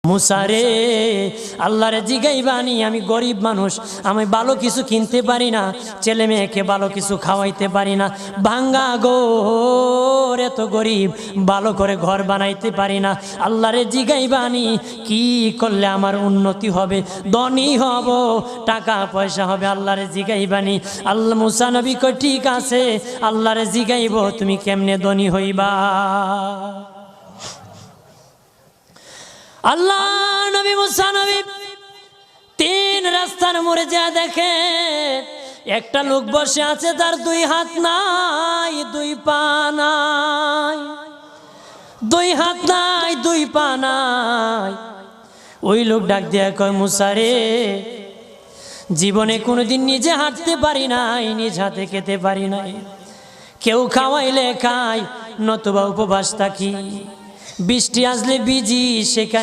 মুসারে আল্লাহরে জিগাইবানি, আমি গরিব মানুষ, আমি ভালো কিছু কিনতে পারি না, ছেলে মেয়েকে ভালো কিছু খাওয়াইতে পারি না, ভাঙ্গা ঘর, এত গরিব, ভালো করে ঘর বানাইতে পারি না। আল্লাহরে জিগাইবানি কি করলে আমার উন্নতি হবে, ধনী হব, টাকা পয়সা হবে। আল্লাহরে জিগাইবানি। আল্লাহ মুসা নবী কই ঠিক আছে, আল্লাহরে জিগাইব তুমি কেমনে ধনী হইবা। আল্লাহ নবী মুসা নবী তিন রাস্তার মোড়ে যা দেখে একটা লোক বসে আছে, তার দুই হাত নাই, দুই পা নাই, দুই হাত নাই, দুই পা নাই। ওই লোক ডাক দিয়া কয়, মুসা রে, জীবনে কোনোদিন নিজে হাঁটতে পারি নাই, নিজ হাতে খেতে পারি নাই, কেউ খাওয়াইলে খাই, নতুবা উপবাস থাকি, বৃষ্টি আসলে ভিজি, সেখানে